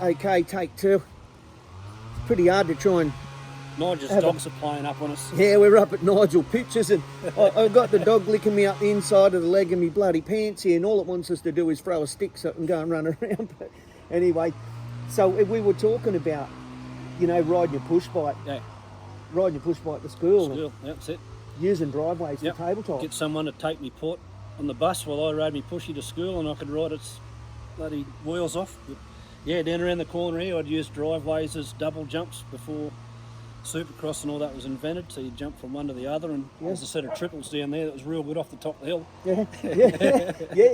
Okay, take two. It's pretty hard to try and... Nigel's dogs are playing up on us. Yeah, we're up at Nigel Pitches, and I've got the dog licking me up the inside of the leg of me bloody pants here, and all it wants us to do is throw a stick up and go and run around. But anyway, so we were talking about, you know, riding your push bike. Yeah. Riding your push bike to school. School, that's it. Using driveways for tabletop. Get someone to take me port on the bus while I rode me pushy to school, and I could ride its bloody wheels off. But yeah, down around the corner here, I'd use driveways as double jumps before Supercross and all that was invented. So you jump from one to the other, and there's a set of triples down there that was real good off the top of the hill. Yeah,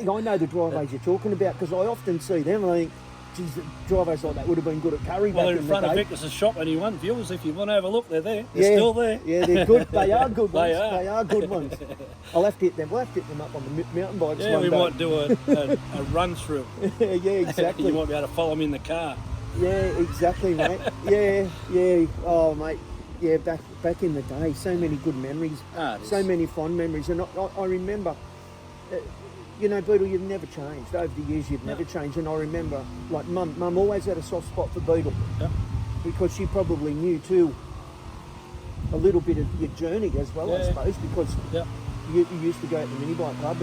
I know the driveways you're talking about, because I often see them and I think, geez, driveways like that would have been good at Curry well, back they're in front the of day. Victor's shop, and you want viewers, if you want to have a look, they're there. They're still there. Yeah, they're good. They are good ones. They are good ones. I'll have to hit them. We'll have to hit them up on the mountain bikes Yeah, one we day. might do a run through. Yeah, exactly. You might be able to follow me in the car. Yeah, exactly, mate. Yeah. Oh, mate. Yeah, back in the day, so many good memories, so many fond memories, and I remember, you know, Beetle, you've never changed over the years. You've never changed, and I remember, like, Mum always had a soft spot for Beetle, because she probably knew too a little bit of your journey as well, I suppose, because you used to go at the mini bike club,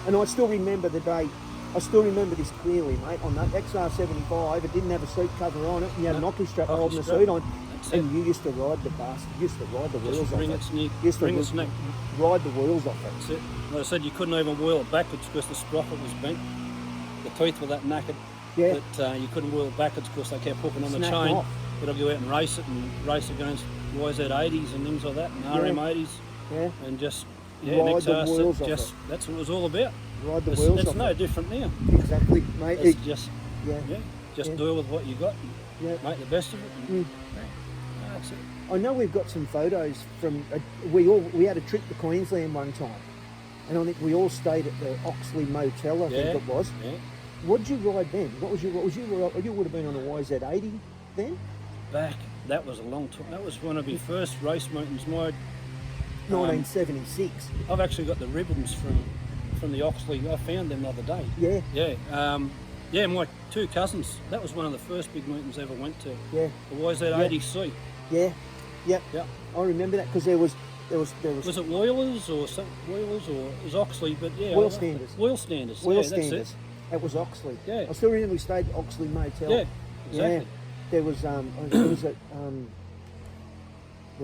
and I still remember the day. I still remember this clearly, mate. On that XR75, it didn't have a seat cover on it, and you had an hockey strap holding the seat on. And you used to ride the bus, you used to ride the wheels off it. You used to ride the wheels off it. That's it. Like I said, you couldn't even wheel it backwards because the sprocket was bent. The teeth were that knackered that you couldn't wheel it backwards because they kept hooking on the chain. But I'd go out and race it against YZ80s and things like that, and RM80s. Yeah. And just, ride the wheels off it. That's what it was all about. Ride the wheels off it. It's no different now. Exactly, mate. It's just, deal with what you got and make the best of it. That's it. I know we've got some photos from we had a trip to Queensland one time, and I think we all stayed at the Oxley Motel. I think it was. Yeah. What did you ride then? You would have been on a YZ80 then? That was a long time. That was one of my first race mountains. 1976. I've actually got the ribbons from the Oxley. I found them the other day. Yeah. My two cousins. That was one of the first big mountains I ever went to. Yeah. The YZ80C. Yeah. I remember that because there was. Was it Wheelers or something? Wheelers or it was Oxley? But yeah. Wheel Standers. That's it. It was Oxley. Yeah. I still remember we stayed at Oxley Motel. Yeah. Exactly. Yeah. There was there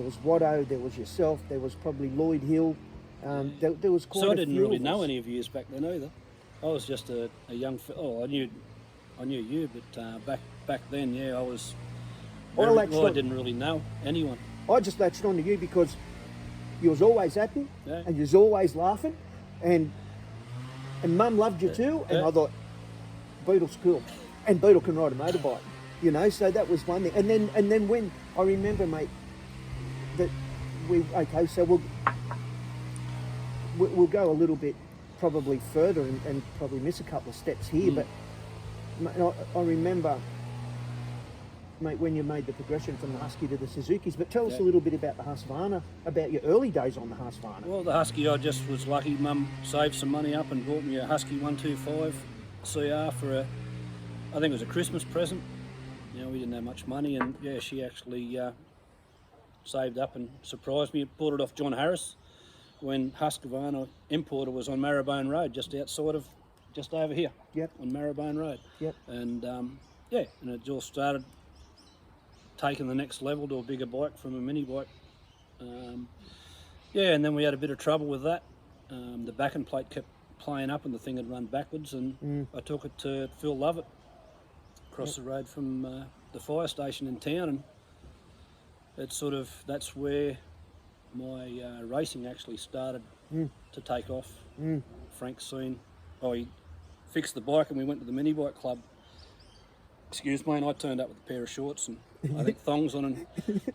was Watto. There was yourself. There was probably Lloyd Hill. There was quite. So I didn't didn't really know any of you back then either. I was just a young. I knew you, but back then, I was. I didn't really know anyone. I just latched on to you because you was always happy and you was always laughing, and Mum loved you too. And I thought, Beetle's cool, and Beetle can ride a motorbike, you know. So that was one thing. And then when I remember, mate, that we'll go a little bit probably further and probably miss a couple of steps here, but I remember, mate, when you made the progression from the Husky to the Suzukis. But tell us a little bit about the Husqvarna, about your early days on the Husqvarna. Well, the Husky, I just was lucky. Mum saved some money up and bought me a Husky 125 CR for I think it was a Christmas present. You know, we didn't have much money, and she actually saved up and surprised me. Bought it off John Harris when Husqvarna importer was on Marrowbone Road, just over here. Yep. On Marrowbone Road. Yep. And and it all started taking the next level to a bigger bike from a mini bike. And then we had a bit of trouble with that. The backing plate kept playing up and the thing had run backwards, and I took it to Phil Lovett across the road from the fire station in town, and that's where my racing actually started to take off. Frank soon, he fixed the bike and we went to the mini bike club. Excuse me, and I turned up with a pair of shorts and I think thongs on, and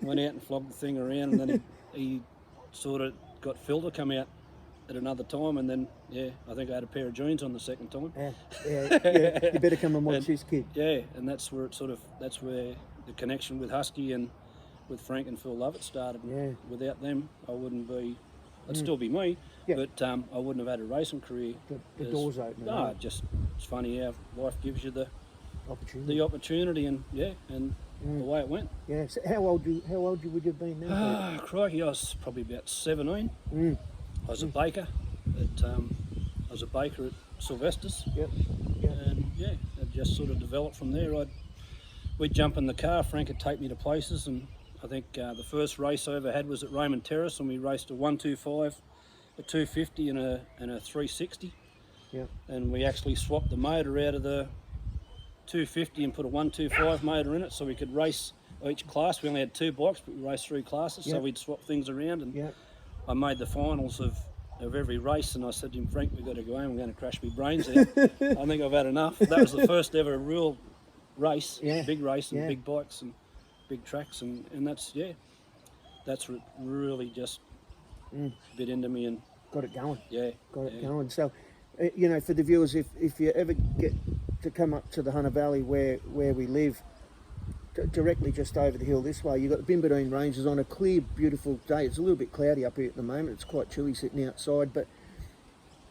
went out and flogged the thing around, and then he sort of got Phil to come out at another time, and then I think I had a pair of jeans on the second time. Yeah. You better come and watch this kid. Yeah, and that's where that's where the connection with Husky and with Frank and Phil Lovett started. Yeah. Without them, I wouldn't be. I'd still be me, but I wouldn't have had a racing career. The doors open. It's funny how life gives you the opportunity. And the way it went. Yeah. So how old would you have been then? Crikey, I was probably about 17. I was a baker at Sylvester's. Yep. And it just sort of developed from there. We'd jump in the car, Frank would take me to places, and I think the first race I ever had was at Raymond Terrace, and we raced a 125, a 250 and a 360. Yeah. And we actually swapped the motor out of the 250 and put a 125 motor in it, so we could race each class. We only had 2 bikes, but we raced 3 classes, so we'd swap things around. And I made the finals of every race, and I said to him, Frank, we've got to go home, I'm going to crash my brains out. I think I've had enough. That was the first ever real race, big race, and big bikes and big tracks, and that's really just bit into me and got it going. Got it yeah. going. So, for the viewers, if you ever get to come up to the Hunter Valley where we live, directly just over the hill this way, you've got the Bimbadeen Ranges on a clear, beautiful day. It's a little bit cloudy up here at the moment. It's quite chilly sitting outside, but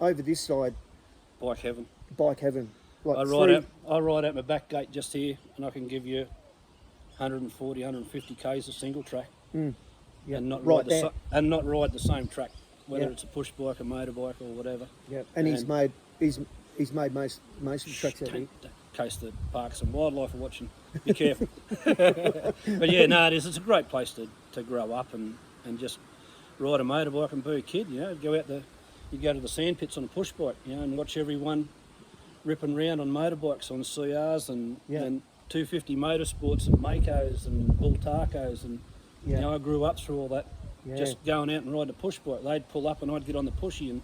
over this side, bike heaven. Like I ride out my back gate just here, and I can give you 140, 150 k's of single track, and not ride the same track, whether it's a push bike, a motorbike, or whatever. Yeah, and he's made most of the tracks out here. In case the parks and wildlife are watching, be careful. But yeah, no, it is. It's a great place to grow up and just ride a motorbike and be a kid. You go to the sand pits on a push bike, and watch everyone ripping around on motorbikes, on CRs and 250 motorsports and Makos and Bull Tarkos, and I grew up through all that. Just going out and ride the push bike. They'd pull up and I'd get on the pushy and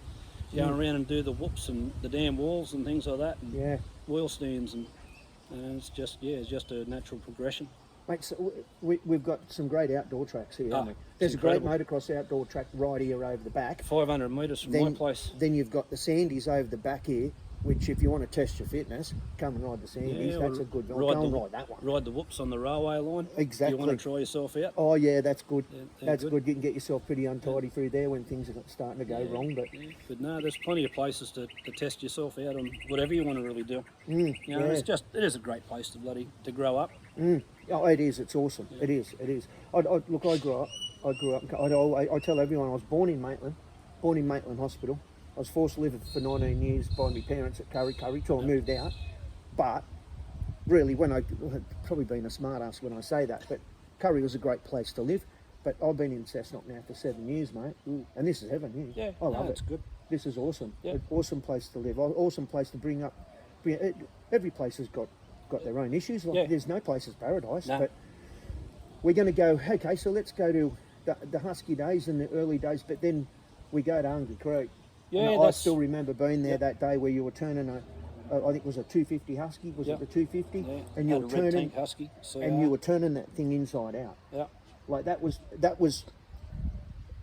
go around and do the whoops and the damn walls and things like that, and wheel stands, and it's just a natural progression. Mate, so we've got some great outdoor tracks here, haven't we? There's a great motocross outdoor track right here over the back. 500 metres from my place. Then you've got the Sandies over the back here, which if you want to test your fitness, come and ride the Sandies. That's a good one. Go and ride that one. Ride the whoops on the railway line. Exactly. You want to try yourself out? Oh yeah, that's good. That's good. You can get yourself pretty untidy through there when things are starting to go wrong. But no, there's plenty of places to test yourself out on whatever you want to really do. It is a great place to grow up. Oh, it is. It's awesome. It is. I grew up. I tell everyone I was born in Maitland Hospital. I was forced to live for 19 years by my parents at Curry till I moved out. But really, I've probably been a smart ass when I say that, but Curry was a great place to live. But I've been in Cessnock now for 7 years, mate, and this is heaven here. I love it. It's good. This is awesome. An awesome place to live. Awesome place to bring up. Every place has got their own issues. There's no place is paradise. No. But we're going to go. Okay, so let's go to the Husky days and the early days, but then we go to Hungry Creek. Yeah, I still remember being there that day where you were turning I think it was a 250 Husky. Was it the 250? Yeah. And you were turning Husky, and you were turning that thing inside out. Yeah. Like that was.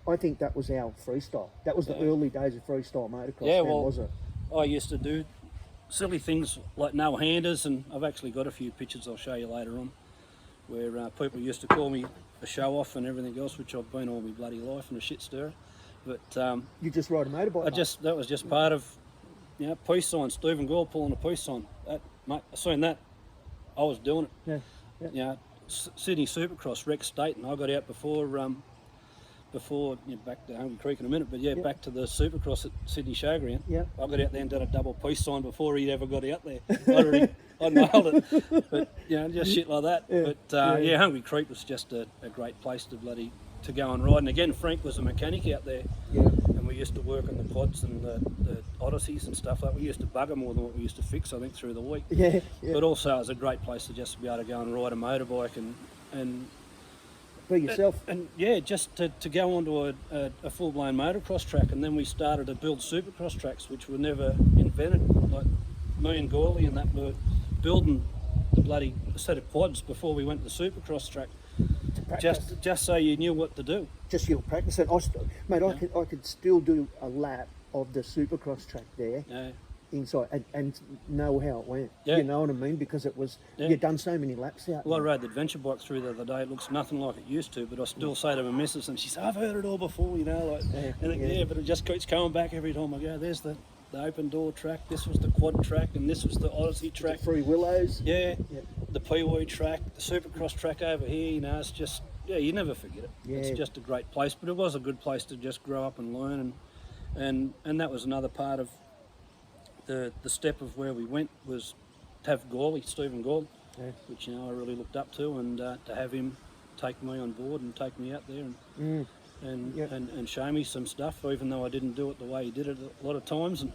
I think that was our freestyle. That was the early days of freestyle motocross. Was it? I used to do silly things like no handers, and I've actually got a few pictures I'll show you later on, where people used to call me a show off and everything else, which I've been all my bloody life and a shit stirrer. But you just ride a motorbike. That was just part of, peace sign. Stephen Gore pulling a peace sign. Mate, I seen that. I was doing it. Yeah. Sydney Supercross, Rex State, and I got out before back to Hungry Creek in a minute, but back to the Supercross at Sydney Showground. Yeah. I got out there and done a double peace sign before he'd ever got out there. I nailed it. But just shit like that. Yeah. But Hungry Creek was just a great place to go and ride. And again, Frank was a mechanic out there. Yeah. And we used to work on the quads and the Odysseys and stuff like that. We used to bugger more than what we used to fix, I think, through the week. Yeah. But also it was a great place to just be able to go and ride a motorbike and be yourself. And just to go onto a full-blown motocross track. And then we started to build supercross tracks, which were never invented. Like me and Gorley and that were building the bloody set of quads before we went to the supercross track. Just so you knew what to do. Just your practice. And I could still do a lap of the supercross track there inside and know how it went. You know what I mean? Because it was you've done so many laps out. Well, I rode the adventure bike through the other day. It looks nothing like it used to, but I still say to my missus, and she says, "I've heard it all before," but it just keeps coming back every time I go. There's the the open door track, this was the quad track, and this was the Odyssey track. The Three Willows. Yeah, the Pee-wee track, the Supercross track over here. You know, it's just, you never forget it. Yeah. It's just a great place, but it was a good place to just grow up and learn, and that was another part of the step of where we went, was to have Stephen Gawley, which, you know, I really looked up to, and to have him take me on board and take me out there and show me some stuff, even though I didn't do it the way he did it a lot of times, and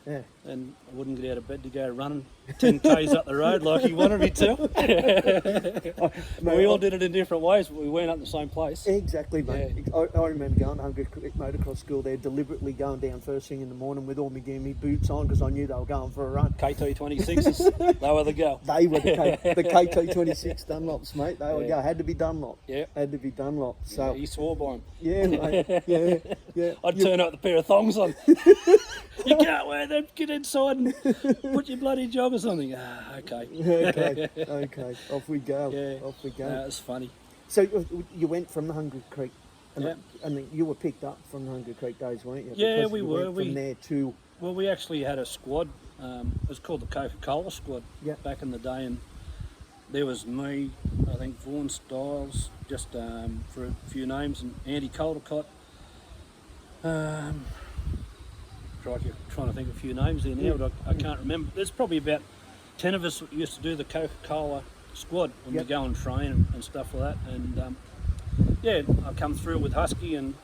I wouldn't get out of bed to go running 10 k's up the road like he wanted me to. We all did it in different ways, but we weren't up the same place. Exactly, mate. Yeah. I remember going to Hungry Creek Motocross School there, deliberately going down first thing in the morning with all my Gimme boots on, because I knew they were going for a run. KT26s, they were the go. They were the KT26 Dunlops, mate. They were go. Had to be Dunlop. Yeah. Had to be Dunlop. So he swore by them. Yeah, mate. Yeah. I'd turn up with a pair of thongs on. You can't wear them. Get inside and put your bloody joggers on. Okay. Off we go. Yeah. Off we go. It's funny. So you went from the Hungry Creek, and you were picked up from the Hungry Creek days, weren't you? Yeah, because we were. From there to. Well, we actually had a squad. It was called the Coca-Cola squad back in the day, and there was me, I think Vaughan Styles, just for a few names, and Andy Caldecott. Trying to think of a few names there now, but I can't remember. There's probably about 10 of us that used to do the Coca-Cola squad when we go and train and stuff like that. And I come through with Husky and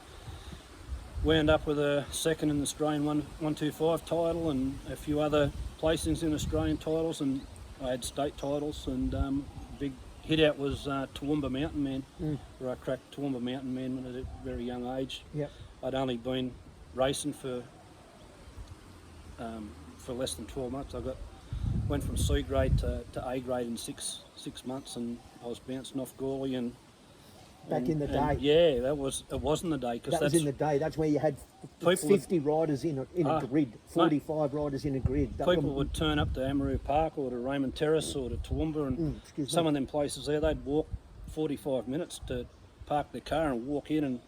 wound up with a second in the Australian 125 title and a few other placings in Australian titles, and I had state titles, and big hit out was Toowoomba Mountain Man, where I cracked Toowoomba Mountain Man at a very young age. I'd only been racing for less than 12 months. Went from C grade to A grade in six months, and I was bouncing off Gawley and back in the day. Yeah, it was in the day, because that was in the day. That's where you had 50 riders in a grid, 45 riders in a grid. People would turn up to Amaroo Park or to Raymond Terrace or to Toowoomba, and some of them places there, they'd walk 45 minutes to park their car and walk in, and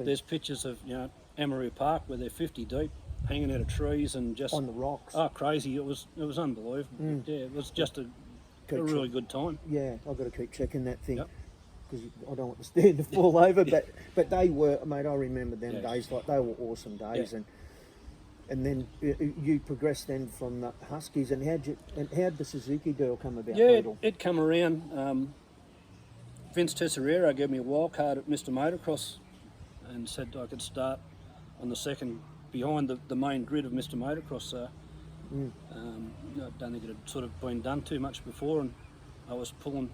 there's pictures of, you know, Amaroo Park where they're 50 deep, hanging out of trees and just on the rocks. Oh, crazy! It was unbelievable. Yeah, it was just a really good time. Yeah, I've got to keep checking that thing, because I don't want the stand to fall over. But they were, mate. I remember them days. Like, they were awesome days, and then you progressed then from the Huskies. And how'd the Suzuki deal come about? Yeah, it come around. Vince Tesoriero gave me a wild card at Mr. Motocross and said I could start on the second behind the main grid of Mr. Motocross. I don't think it had sort of been done too much before, and I was pulling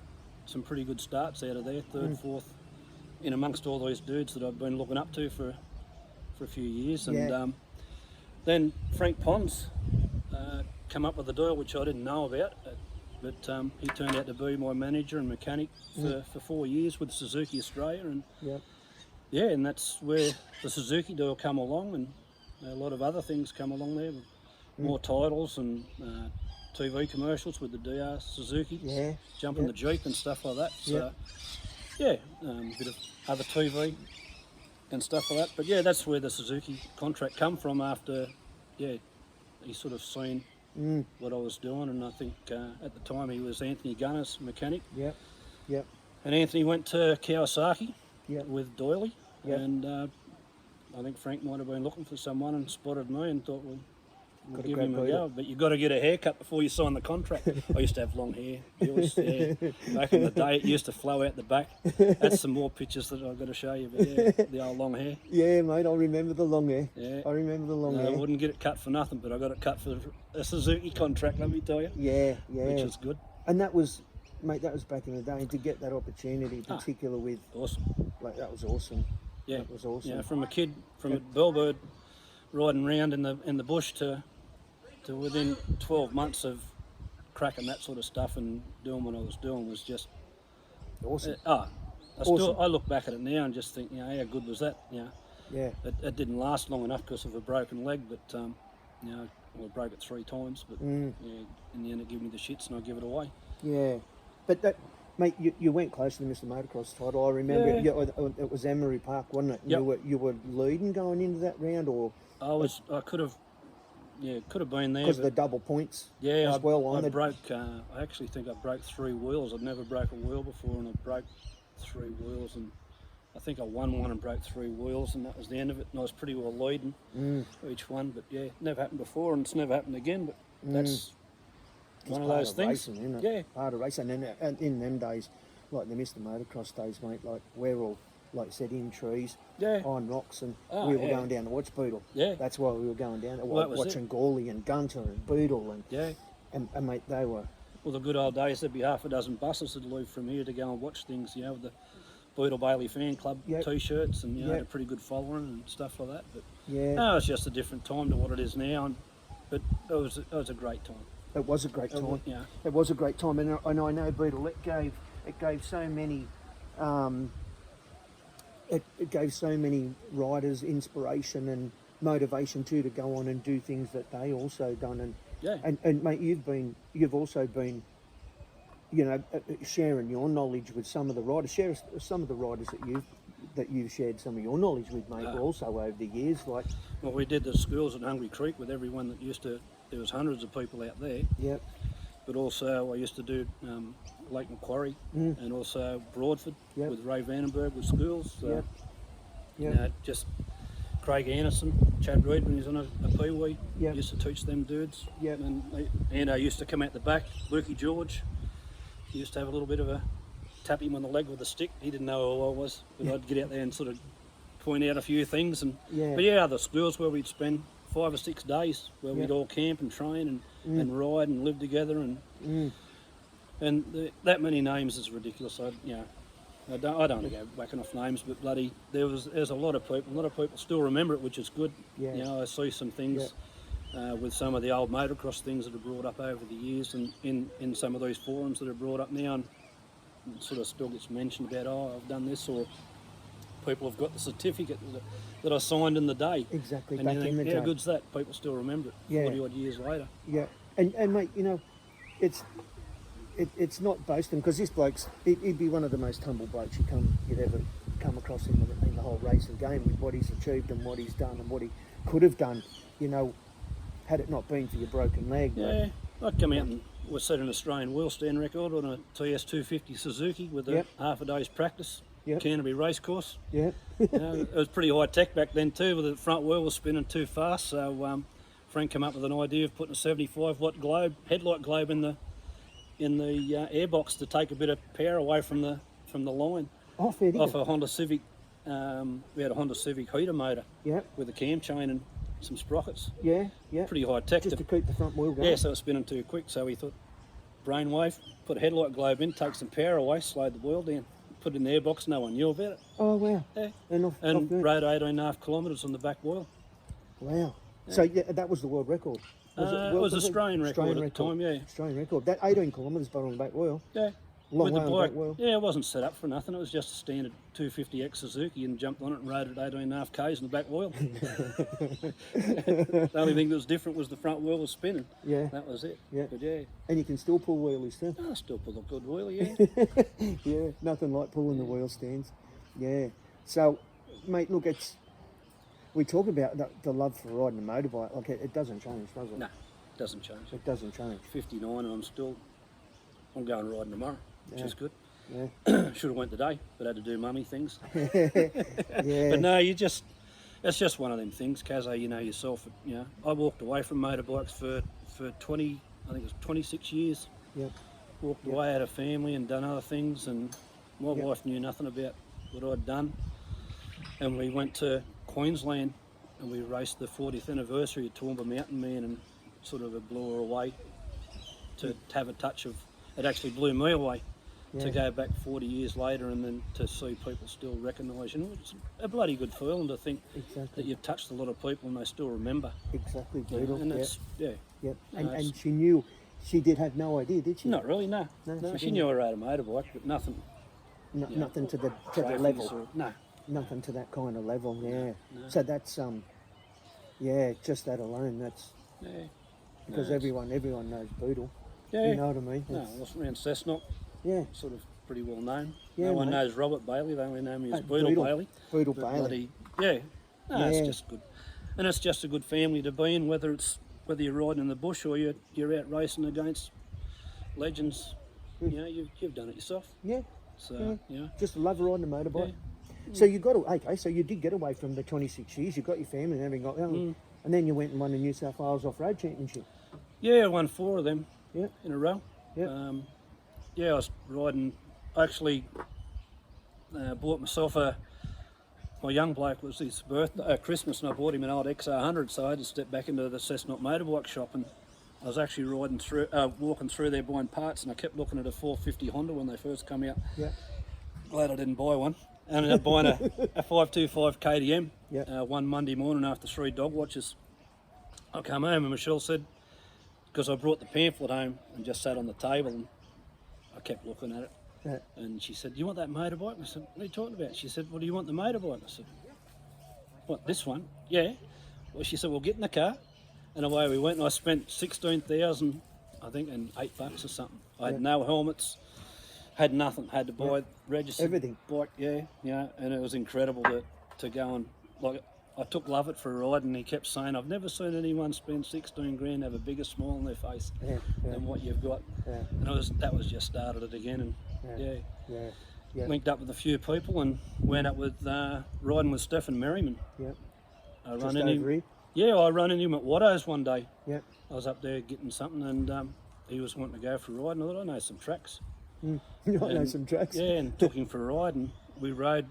some pretty good starts out of there, third, fourth, in amongst all those dudes that I've been looking up to for a few years. And then Frank Pons come up with a deal which I didn't know about, but he turned out to be my manager and mechanic for 4 years with Suzuki Australia, and and that's where the Suzuki deal come along, and a lot of other things come along there, more titles and TV commercials with the DR Suzuki, jumping the Jeep and stuff like that. So a bit of other TV and stuff like that. But yeah, that's where the Suzuki contract come from after, he sort of seen what I was doing, and I think at the time he was Anthony Gunner's mechanic. And Anthony went to Kawasaki with Doyley, and I think Frank might have been looking for someone and spotted me and thought, well, we'll give him a go. But you've got to get a haircut before you sign the contract. I used to have long hair. Back in the day, it used to flow out the back. That's some more pictures that I've got to show you. But the old long hair. Yeah, mate, I remember the long hair. Yeah. I remember the long hair. I wouldn't get it cut for nothing, but I got it cut for a Suzuki contract, let me tell you. Yeah. Which was good. And that was, mate, that was back in the day. And to get that opportunity, particular with... Awesome. Like, that was awesome. Yeah, that was awesome. Yeah, from a kid, from a bellbird, riding around in the bush to within 12 months of cracking that sort of stuff and doing what I was doing was just awesome. I look back at it now and just think, you know, how good was that? You know, yeah. It didn't last long enough because of a broken leg, but you know, I broke it 3 times, but in the end it gave me the shits and I give it away. Yeah, but that. Mate, you went close to the Mr. Motocross title. I remember it was Amaroo Park, wasn't it? Yep. You were leading going into that round, or I could have Yeah, could have been there. Because of the double points. Yeah, as well on I it. broke. I actually think I broke 3 wheels. I'd never broke a wheel before, and I broke 3 wheels, and I think I won one and broke 3 wheels, and that was the end of it. And I was pretty well leading each one, but yeah, never happened before, and it's never happened again. But that's one of those things. Racing, isn't it? Yeah, part of racing. And in them days, like the Mr. Motocross days, mate, like we're all, like I said, in trees, on rocks, and we were going down to watch Beetle. Yeah, that's why we were going down there, well, watching Gawley and Gunter and Beetle, and mate, they were. Well, the good old days, there'd be half a dozen buses that'd leave from here to go and watch things, you know, with the Beetle Bailey fan club T-shirts, and you know, had a pretty good following and stuff like that. But no, it's just a different time to what it is now, but it was a great time. It was a great time. Yeah, it was a great time, and I know Beetle. It gave so many. It gave so many riders inspiration and motivation too to go on and do things that they also done. And mate, you've also been, you know, sharing your knowledge with some of the riders. Share some of the riders that you've shared some of your knowledge with, mate. Also over the years, like. Well, we did the schools at Hungry Creek with everyone that used to. There was hundreds of people out there. Yep. But also I used to do Lake Macquarie and also Broadford with Ray Vandenberg with schools. You know, just Craig Anderson, Chad Reed when he was on a peewee, used to teach them dudes. And I used to come out the back, Lukey George, he used to have a little bit of a tap him on the leg with a stick. He didn't know who I was, but I'd get out there and sort of point out a few things. And but other schools where we'd spend 5 or 6 days where we'd all camp and train and ride and live together, and that many names is ridiculous. I don't want to go whacking off names, but bloody there's a lot of people. A lot of people still remember it, which is good. You know, I see some things with some of the old motocross things that are brought up over the years, and in some of these forums that are brought up now, and sort of still gets mentioned about, I've done this, or people have got the certificate that I signed in the day. Exactly, and back in the day. How good's that? People still remember it 40 odd years later. Yeah, and mate, you know, it's not boasting, because this bloke's, he'd be one of the most humble blokes you'd ever come across in the whole racing game, with what he's achieved and what he's done and what he could have done, you know, had it not been for your broken leg. Yeah, I'd come out and we set an Australian wheel stand record on a TS 250 Suzuki with a half a day's practice. Canterbury Racecourse. You know, it was pretty high tech back then too, with the front wheel was spinning too fast. So Frank came up with an idea of putting a 75 watt headlight globe in the airbox to take a bit of power away from the line. Off a Honda Civic. We had a Honda Civic heater motor. With a cam chain and some sprockets. Pretty high tech. Just to keep the front wheel going. Yeah, so it was spinning too quick. So we thought, brainwave, put a headlight globe in, take some power away, slowed the wheel down. Put it in the airbox, no one knew about it. Oh, wow. Yeah. And rode 18.5 kilometres on the back wheel. Wow. Yeah. So that was the world record? It was Australian record at the time, Australian record. That 18 kilometres but on the back wheel. Yeah. Long with way the on bike. the back wheel. Yeah, it wasn't set up for nothing. It was just a standard 250X Suzuki, and jumped on it and rode it 18.5 k's in the back wheel. The only thing that was different was the front wheel was spinning. Yeah. That was it. Yeah. But and you can still pull wheelies too. I still pull a good wheelie, yeah, nothing like pulling the wheel stands. Yeah. So, mate, look, we talk about the love for riding a motorbike. Like it doesn't change, does it? No, it doesn't change. It doesn't change. 59, and I'm going riding tomorrow, which is good. Yeah. Should have went today, but had to do mummy things. Yeah. But no, it's just one of them things, Kazza, you know yourself. You know, I walked away from motorbikes for 20, I think it was 26 years. Yep. Walked away, had a family and done other things, and my wife knew nothing about what I'd done. And we went to Queensland and we raced the 40th anniversary of Toowoomba Mountain Man, and sort of it blew her away to have a touch of, it actually blew me away to go back 40 years later and then to see people still recognise. You know, it's a bloody good feeling to think that you've touched a lot of people and they still remember. Exactly, Beetle. And it's, And she knew, she did have no idea, did she? Not really, no. She knew I rode a motorbike, but nothing. Nothing to the level. No. Nothing to that kind of level, No. So that's, just that alone, that's... Because everyone knows Beetle. You know what I mean? No, I was around Cessnock. Sort of pretty well known. Yeah, no one knows Robert Bailey, they only know me as Beetle Bailey. Beetle Bailey. It's just good. And it's just a good family to be in, whether it's whether you're riding in the bush or you're out racing against legends, you know, you've done it yourself. Yeah. So, you know. Just love riding a motorbike. Yeah. So you got to, okay, so you did get away from the 26 years, you got your family and everything, and then you went and won the New South Wales Off-Road Championship. Yeah, I won 4 of them Yeah. in a row. Yeah. Yeah, I was riding, actually bought myself my young bloke was his birthday, Christmas, and I bought him an old XR100, so I had to step back into the Cessnock motorbike shop, and I was actually walking through there buying parts, and I kept looking at a 450 Honda when they first come out. Yeah. Glad I didn't buy one. I ended up buying a 525 KTM Yeah. one Monday morning after 3 dog watches. I come home and Michelle said, because I brought the pamphlet home and just sat on the table, and I kept looking at it. Yeah. And she said, "Do you want that motorbike?" And I said, "What are you talking about?" She said, "Well, do you want the motorbike?" I said, "What, this one?" "Yeah." Well, she said, "Well, get in the car." And away we went, and I spent 16,000, I think, and $8 or something. I had no helmets, had nothing, had to buy registered Everything. bike, and it was incredible to go and, like, I took Lovett for a ride, and he kept saying, "I've never seen anyone spend 16 grand have a bigger smile on their face than what you've got." Yeah. And that was just started it again, and Yeah. linked up with a few people and went up with riding with Stephen Merriman. Yeah. I Just run into over him. here. Yeah, I run into him at Watto's one day. Yeah. I was up there getting something, and he was wanting to go for a ride, and I thought, I know some tracks. You know some tracks. Yeah, and took him for a ride, and we rode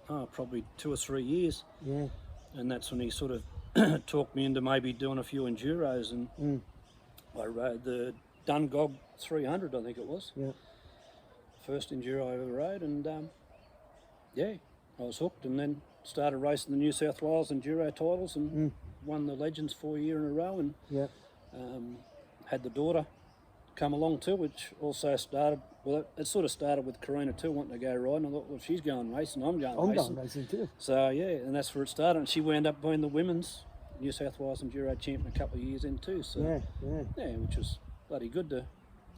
probably 2 or 3 years. Yeah. And that's when he sort of talked me into maybe doing a few enduros, and I rode the Dungog 300, I think it was. Yeah. First enduro I ever rode, and I was hooked, and then started racing the New South Wales enduro titles, and won the Legends 4 year in a row, and had the daughter come along too, which also started, well, it sort of started with Karina too, wanting to go riding. I thought, well, if she's going racing, I'm going racing. I'm going racing too. So yeah, and that's where it started, and she wound up being the women's New South Wales enduro champion a couple of years in too. So which was bloody good to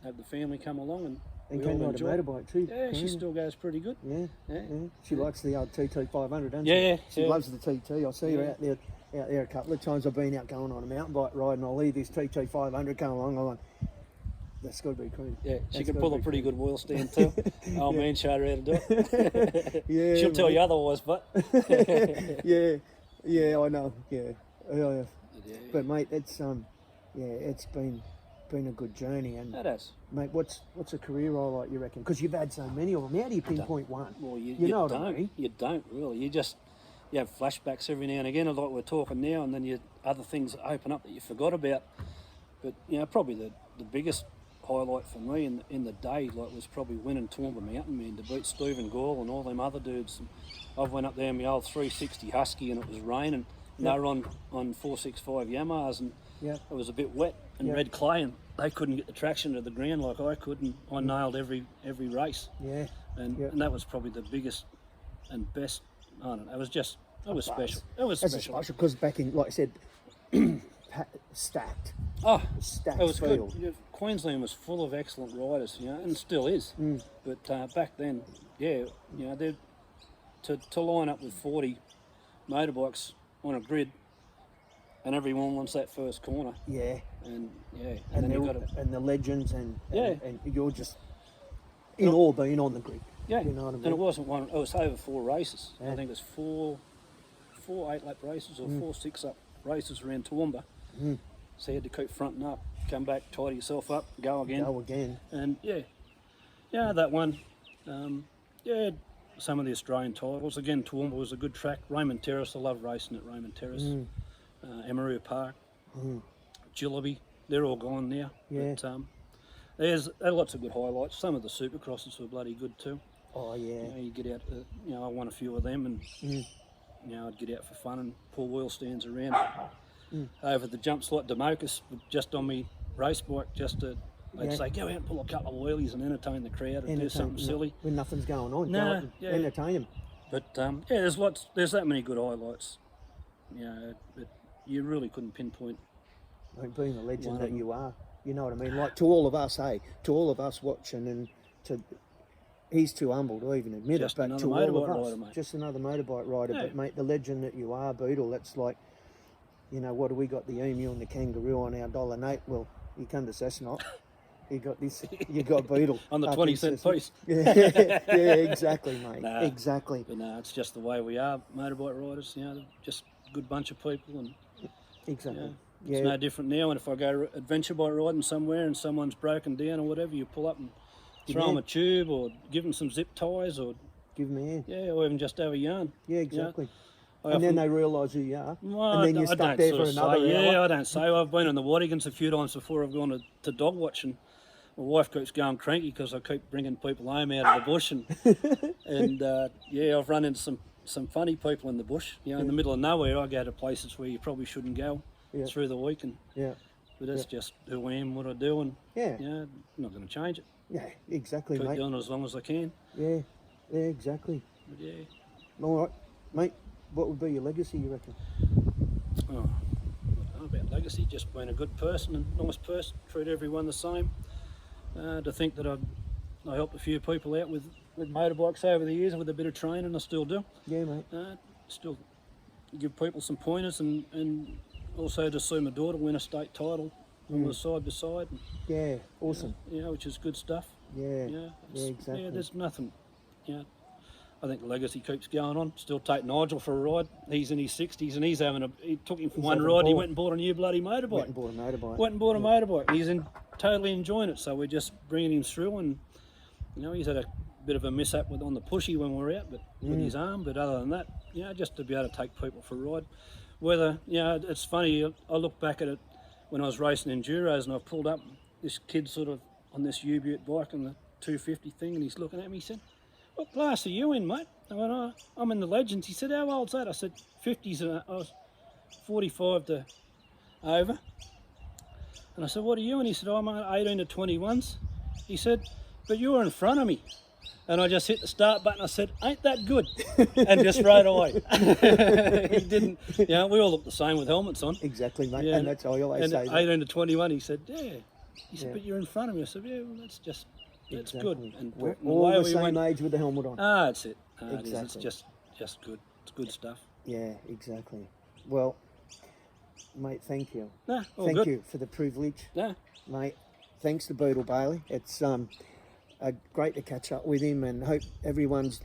have the family come along, and we came all ride a enjoyed. motorbike too. Yeah, she still goes pretty good. Yeah. She likes the old TT 500, doesn't Yeah, she? She loves the TT. I see her out there a couple of times. I've been out going on a mountain bike ride, and I'll leave this TT 500 come along. I'm like, that's got to be cool. Yeah, she can pull a pretty good wheel stand too. Old man showed her how to do it. Yeah, she'll tell you otherwise, but yeah, I know. Yeah. But mate, it's it's been a good journey, and it has. Mate, what's a career highlight you reckon? Because you've had so many of them. How do you pinpoint one? Well, you know don't. what I mean? You don't really. You have flashbacks every now and again, like we're talking now, and then other things open up that you forgot about. But probably the biggest highlight for me in the day was probably winning Toowoomba Mountain Man to beat Stephen Gall and all them other dudes. And I went up there in my old 360 Husky, and it was raining. And they were on 465 Yamahas, and it was a bit wet and red clay, and they couldn't get the traction to the ground like I could, and I nailed every race. Yeah. And that was probably the biggest and best. I don't know. It was special. It was That's special. because back in, like I said, stacked. Oh, Stacked it was field. good. Queensland was full of excellent riders, and still is. But back then, to line up with 40 motorbikes on a grid, and everyone wants that first corner. Yeah. And And then you got and the legends and you're just all being on the grid. Yeah. You know what I mean? And it wasn't one. It was over 4 races. Yeah. I think it was four 8-lap races or 4 6-up races around Toowoomba. So you had to keep fronting up, come back, tidy yourself up, go again. And that one. Some of the Australian titles. Again, Toowoomba was a good track. Raymond Terrace, I love racing at Raymond Terrace. Emerua Park, Jillaby, they're all gone now. Yeah. But there's lots of good highlights. Some of the supercrosses were bloody good too. Oh yeah. You get out. I won a few of them, and I'd get out for fun and pull wheel stands around over the jumps like Democus, just on me race bike, just to. They'd say, go out and pull a couple of wheelies and entertain the crowd and do something silly. When nothing's going on, entertain them. But there's that many good highlights. But you really couldn't pinpoint. I mean, being the legend that you are, you know what I mean? Like to all of us, to all of us watching, and he's too humble to even admit just it, but to all of us, rider, mate. Just another motorbike rider. Yeah. But mate, the legend that you are, Beetle, that's like, you know, what do we got? The emu and the kangaroo on our dollar note. Well, you come to Cessnock, you got this, you got Beetle. On the 20-cent piece. Yeah, exactly, mate. Nah, exactly. But no, it's just the way we are, motorbike riders. You know, they're just a good bunch of people, and Exactly. it's no different now. And if I go adventure bike riding somewhere and someone's broken down or whatever, you pull up and throw them a tube, or give them some zip ties, or give them a hand. Yeah, or even just have a yarn. Yeah, exactly. You know? And then they realise who you are. Well, and then you're stuck there for another hour. Yeah, I don't say. I've been on the Wattigans a few times before. I've gone to dog watching. My wife keeps going cranky because I keep bringing people home out of the bush, and I've run into some funny people in the bush. You know, in the middle of nowhere, I go to places where you probably shouldn't go through the week, and but that's just who I am, what I do, and I'm not going to change it. Yeah, exactly, Keep mate. doing it as long as I can. Yeah, exactly. But yeah. All right, mate. What would be your legacy, you reckon? Oh, I don't know about legacy. Just being a good person and nice person, treat everyone the same. To think that I helped a few people out with motorbikes over the years with a bit of training, I still do. Yeah, mate. Still give people some pointers, and also to see my daughter win a state title when we were side by side. And, yeah, awesome. Which is good stuff. Yeah, exactly. Yeah, there's nothing. I think the legacy keeps going on. Still take Nigel for a ride. He's in his 60s and he took him for one ride. He went and bought a new bloody motorbike. Went and bought a motorbike. Went and bought a motorbike. He's totally enjoying it. So we're just bringing him through, and he's had a bit of a mishap on the pushy when we were out, but with his arm. But other than that, just to be able to take people for a ride. Whether it's funny. I look back at it when I was racing enduros, and I pulled up this kid sort of on this U-Butte bike and the 250 thing, and he's looking at me. He said, "What class are you in, mate?" I went, "Oh, I'm in the Legends." He said, "How old's that?" I said, 50s, and I was 45 to over. And I said, "What are you?" And he said, "Oh, I'm 18 to 21s. He said, "But you were in front of me." And I just hit the start button. I said, "Ain't that good?" And just rode away. He didn't, we all look the same with helmets on. Exactly, mate. And that's how I always say that. 18 to 21, he said, "Yeah." He said, "But you're in front of me." I said, "Yeah, well, that's good." And we're all the same age with the helmet on. That's it. Exactly. It's just good. It's good stuff. Yeah, exactly. Well, mate, thank you. Thank you for the privilege. Yeah. Mate, thanks to Beetle Bailey. It's great to catch up with him, and hope everyone's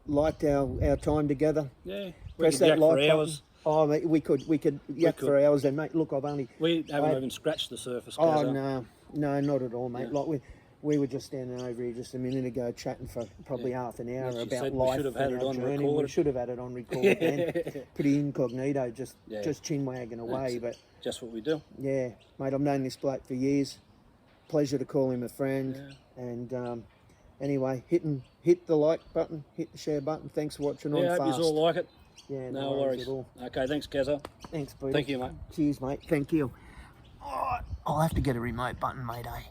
liked our time together. Yeah. Press that like button. Hours. Oh, mate, we could yak for hours, and mate, look, We haven't even scratched the surface. Oh no, not at all, mate. Yeah. Like we were just standing over here just a minute ago chatting for probably half an hour about life. We should have had it on journey. record. We should have had it on record, and pretty incognito, just chin wagging away. But just what we do. Yeah, mate, I've known this bloke for years. Pleasure to call him a friend. Yeah. And anyway, hit the like button, hit the share button. Thanks for watching on Fast. I hope you all like it. Yeah, no worries at all. Okay, thanks, Kazza. Thanks, Beetle. Thank you, mate. Cheers, mate. Thank you. Oh, I'll have to get a remote button, mate, eh?